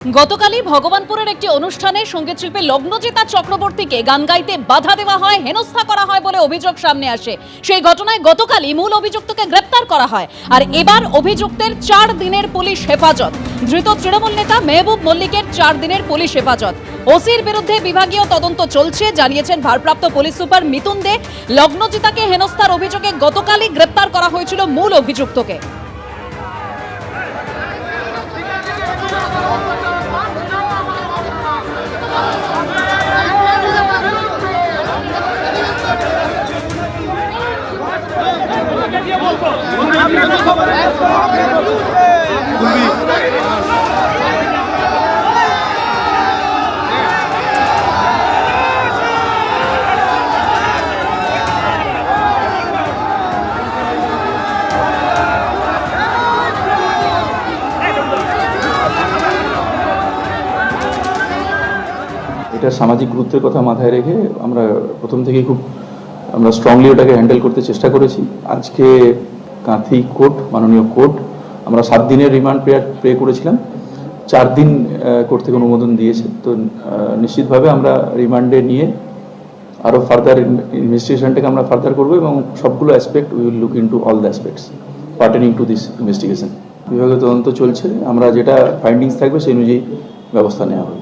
গতকালই ভগবানপুরের একটি অনুষ্ঠানে সঙ্গীতশিল্পী লগ্নজিতা চক্রবর্তীকে গান গাইতে বাধা দেওয়া হয়, হেনস্থা করা হয় বলে অভিযোগ সামনে আসে। সেই ঘটনায় গতকালই মূল অভিযুক্তকে গ্রেপ্তার করা হয়। আর এবার অভিযুক্তের 4 দিনের পুলিশ হেফাজত। ধৃত তৃণমূল নেতা মেহবুব মল্লিকের 4 দিনের পুলিশ হেফাজত। ওসির বিরুদ্ধে বিভাগীয় তদন্ত চলছে, জানিয়েছেন ভারপ্রাপ্ত পুলিশ সুপার মিতুন দে। লগ্নজিতাকে হেনস্থার অভিযোগে গতকালই গ্রেপ্তার করা হয়েছিল মূল অভিযুক্তকে। এটা সামাজিক গুরুত্বের কথা মাথায় রেখে আমরা প্রথম থেকেই আমরা স্ট্রংলি ওটাকে হ্যান্ডেল করতে চেষ্টা করেছি। আজকে কাঁথি কোর্ট, মাননীয় কোর্ট, আমরা 7 দিনের রিমান্ড পে করেছিলাম, 4 দিন কোর্ট থেকে অনুমোদন দিয়েছে। তো নিশ্চিতভাবে আমরা রিমান্ডে নিয়ে আরও ফার্দার ইনভেস্টিগেশনটাকে আমরা ফার্দার করবো এবং সবগুলো aspect we will look into all the aspects pertaining to this investigation. বিভাগীয় তদন্ত চলছে, আমরা যেটা ফাইন্ডিংস থাকবে সেই অনুযায়ী ব্যবস্থা নেওয়া হবে।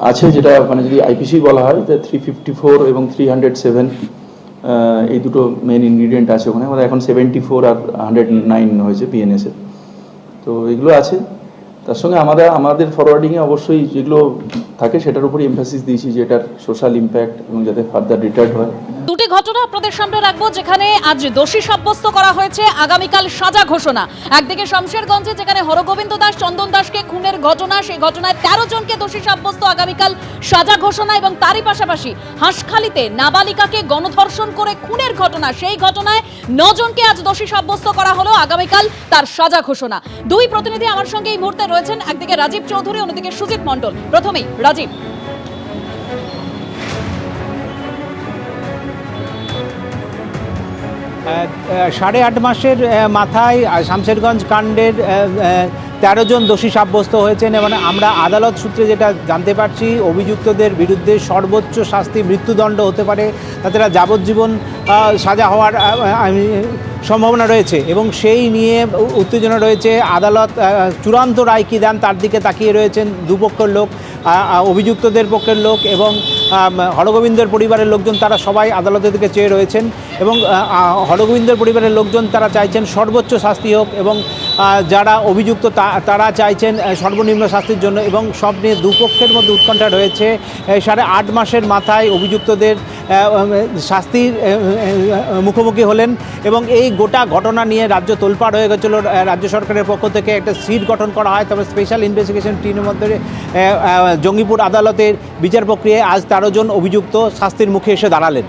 আছে যেটা মানে যদি আইপিসি বলা হয়, 354 এবং 307 এই দুটো মেন ইনগ্রিডিয়েন্ট আছে ওখানে। আমাদের এখন 74 আর 109 হয়েছে পিএনএসে। তো এগুলো আছে, তার সঙ্গে আমাদের ফরওয়ার্ডিংয়ে অবশ্যই যেগুলো থাকে সেটার উপরই এমফাসিস দিয়েছি যে এটার সোশ্যাল ইম্প্যাক্ট এবং যাতে ফার্দার রিটার্ড হয়। দুটি ঘটনা আপনাদের সামনে রাখবো, যেখানে আজ দোষী সাব্যস্ত করা হয়েছে, আগামীকাল সাজা ঘোষণা। একদিকে শমশেরগঞ্জে যেখানে হরগোবিন্দ দাস, চন্দন দাসকে খুনের ঘটনা, সেই ঘটনায় 13 জনকে দোষী সাব্যস্ত, আগামীকাল সাজা ঘোষণা। এবং তারই পাশাপাশি হাঁসখালিতে নাবালিকাকে গণধর্ষণ করে খুনের ঘটনা, সেই ঘটনায় 9 জনকে আজ দোষী সাব্যস্ত করা হলো, আগামীকাল তার সাজা ঘোষণা। দুই প্রতিনিধি আমার সঙ্গে এই মুহূর্তে রয়েছেন, একদিকে রাজীব চৌধুরী, অন্যদিকে সুজিত মণ্ডল। প্রথমেই রাজীব। 8.5 মাসের মাথায় শমশেরগঞ্জ কাণ্ডের 13 জন দোষী সাব্যস্ত হয়েছেন এবং আমরা আদালত সূত্রে যেটা জানতে পারছি, অভিযুক্তদের বিরুদ্ধে সর্বোচ্চ শাস্তি মৃত্যুদণ্ড হতে পারে, তাছাড়া যাবজ্জীবন সাজা হওয়ার সম্ভাবনা রয়েছে এবং সেই নিয়ে উত্তেজনা রয়েছে। আদালত চূড়ান্ত রায় কী দেন তার দিকে তাকিয়ে রয়েছেন দুপক্ষের লোক, অভিযুক্তদের পক্ষের লোক এবং হরগোবিন্দের পরিবারের লোকজন, তারা সবাই আদালতের দিকে চেয়ে রয়েছেন এবং হরগোবিন্দের পরিবারের লোকজন তারা চাইছেন সর্বোচ্চ শাস্তি হোক এবং যারা অভিযুক্ত তারা চাইছেন সর্বনিম্ন শাস্তির জন্য। এবং সব নিয়ে দুপক্ষের মধ্যে উৎকণ্ঠা রয়েছে। 8.5 মাসের মাথায় অভিযুক্তদের শাস্তির মুখোমুখি হলেন এবং এই গোটা ঘটনা নিয়ে রাজ্য তোলপাড় হয়ে গেছিল। রাজ্য সরকারের পক্ষ থেকে একটা সিট গঠন করা হয়, তবে স্পেশাল ইনভেস্টিগেশন টিমের মধ্যে জঙ্গিপুর আদালতের বিচার প্রক্রিয়ায় আজ 13 জন অভিযুক্ত শাস্তির মুখে এসে দাঁড়ালেন।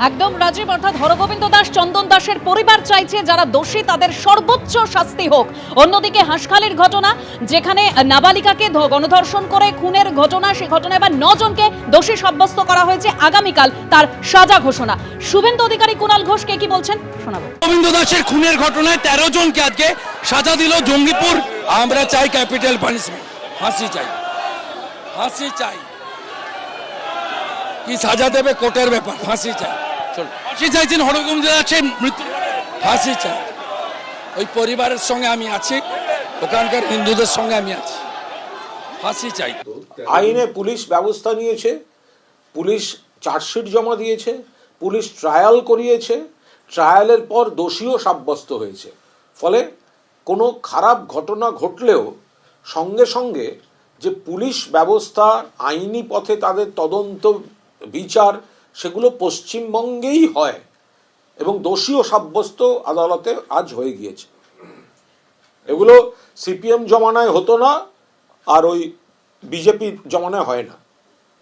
একদম রাজীব, অর্থাৎ হরগোবিন্দ দাস, চন্দন দাসের পরিবার চাইছে যারা দোষী তাদের সর্বোচ্চ শাস্তি হোক। অন্যদিকে হাঁসখালির ঘটনা, যেখানে নাবালিকাকে গণধর্ষণ করে খুনের ঘটনা, সেই ঘটনায় এবার 9 জনকে দোষী সাব্যস্ত করা হয়েছে, আগামীকাল তার সাজা ঘোষণা। শুভেন্দু অধিকারী, কুণাল ঘোষ কে কি বলছেন শোনাবো। হরগোবিন্দ দাসের খুনের ঘটনায় 13 জনকে আজকে সাজা দিল জঙ্গিপুর। আমরা চাই ক্যাপিটাল পানিশমেন্ট, ফাঁসি চাই, ফাঁসি চাই। কি সাজা দেবে কোর্টের ব্যাপার, ফাঁসি চাই। ফাঁসি চাইছেন হরগোবিন্দ দাসের মৃত্যু, ফাঁসি চাই। ওই পরিবারের সঙ্গে আমি আছি, ওখানকার হিন্দুদের সঙ্গে আমি আছি, ফাঁসি চাই। আইনে পুলিশ ব্যবস্থা নিয়েছে, পুলিশ চার্জশিট জমা দিয়েছে, পুলিশ ট্রায়াল করিয়েছে, ট্রায়ালের পর দোষীও সাব্যস্ত হয়েছে। ফলে কোনো খারাপ ঘটনা ঘটলেও সঙ্গে সঙ্গে যে পুলিশ ব্যবস্থা, আইনি পথে তাদের তদন্ত বিচার, সেগুলো পশ্চিমবঙ্গেই হয় এবং দোষীও সাব্যস্ত আদালতে আজ হয়ে গিয়েছে। এগুলো সিপিএম জমানায় হতো না, আর ওই বিজেপি জমানায় হয় না।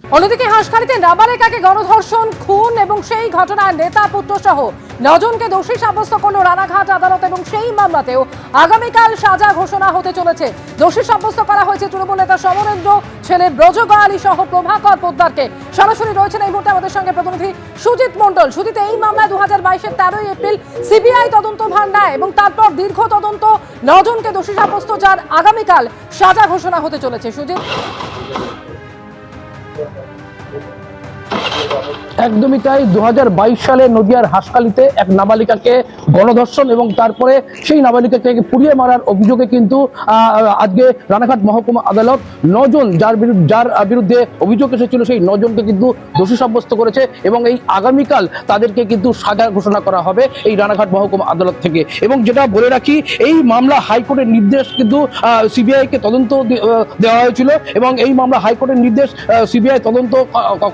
অন্যদিকে হাঁসখালিতে নাবালিকাকে গণধর্ষণ, খুন এবং সেই ঘটনার নেতা পুত্র সহ 9 জনকে দোষী সাব্যস্ত করল রানাঘাট আদালত এবং সেই মামলাতেও আগামীকাল সাজা ঘোষণা হতে চলেছে। দোষী সাব্যস্ত করা হয়েছে তৃণমূল নেতা সমরেন্দ্র, ছেলে ব্রজগয়ালী সহ প্রভাকর পোদ্দারকে। সরাসরি রয়েছেন এই মুহূর্তে আমাদের সঙ্গে প্রতিনিধি সুজিত মণ্ডল। সুজিত, এই মামলায় 2022-এর 13 এপ্রিল সিবিআই তদন্তভার নেয় এবং তারপর দীর্ঘ তদন্ত 9 জনকে দোষী সাব্যস্ত, যার আগামীকাল সাজা ঘোষণা হতে চলেছে। সুজিত, একদমই তাই। 2022 সালে নদিয়ার হাঁসখালিতে এক নাবালিকাকে গণধর্ষণ এবং তারপরে সেই নাবালিকাকে পুড়িয়ে মারার অভিযোগে কিন্তু আজকে রানাঘাট মহকুমা আদালত 9 জন যার বিরুদ্ধে অভিযোগ এসেছিল সেই 9 জনকে কিন্তু দোষী সাব্যস্ত করেছে এবং এই আগামীকাল তাদেরকে কিন্তু সাজা ঘোষণা করা হবে এই রানাঘাট মহকুমা আদালত থেকে। এবং যেটা বলে রাখি, এই মামলা হাইকোর্টের নির্দেশ কিন্তু সিবিআইকে তদন্ত দেওয়া হয়েছিল এবং এই মামলা হাইকোর্টের নির্দেশ সিবিআই তদন্ত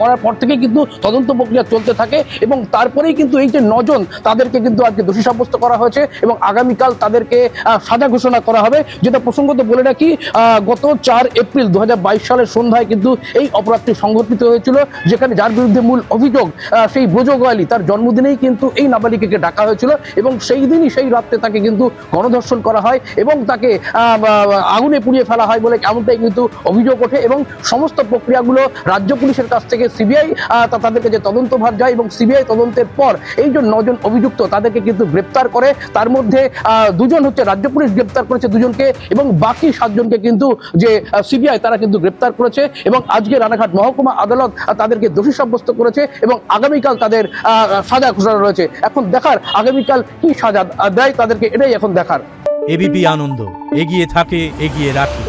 করার পর থেকে কিন্তু তদন্ত প্রক্রিয়া চলতে থাকে এবং তারপরেই কিন্তু এই যে 9 জন তাদেরকে কিন্তু আজকে দোষী সাব্যস্ত করা হয়েছে এবং আগামীকাল তাদেরকে সাজা ঘোষণা করা হবে। যেটা প্রসঙ্গত বলে রাখি, গত 4 এপ্রিল 2022 সালের সন্ধ্যায় কিন্তু এই অপরাধটি সংঘটিত হয়েছিল, যেখানে যার বিরুদ্ধে মূল অভিযোগ সেই ব্রজগয়ালী, তার জন্মদিনেই কিন্তু এই নাবালিকাকে ডাকা হয়েছিল এবং সেই দিনই সেই রাত্রে তাকে কিন্তু গণধর্ষণ করা হয় এবং তাকে আগুনে পুড়িয়ে ফেলা হয় বলে এমনটাই কিন্তু অভিযোগ ওঠে এবং সমস্ত প্রক্রিয়াগুলো রাজ্য পুলিশের কাছ থেকে সিবিআই তাদেরকে যে তদন্তভার যায় এবং সিবিআই তদন্তের পর এই যে 9 জন অভিযুক্ত তাদেরকে কিন্তু গ্রেপ্তার করে। তার মধ্যে 2 জন হচ্ছে রাজ্য পুলিশ গ্রেপ্তার করেছে 2 জনকে এবং বাকি 7 জনকে কিন্তু যে সিবিআই তারা কিন্তু গ্রেপ্তার করেছে এবং আজকে রানাঘাট মহকুমা আদালত তাদেরকে দোষী সাব্যস্ত করেছে এবং আগামীকাল তাদের সাজা ঘোষণা রয়েছে। এখন দেখার আগামীকাল কি সাজা দেয় তাদেরকে, এটাই এখন দেখার। এবিপি আনন্দ, এগিয়ে থাকে, এগিয়ে রাখে।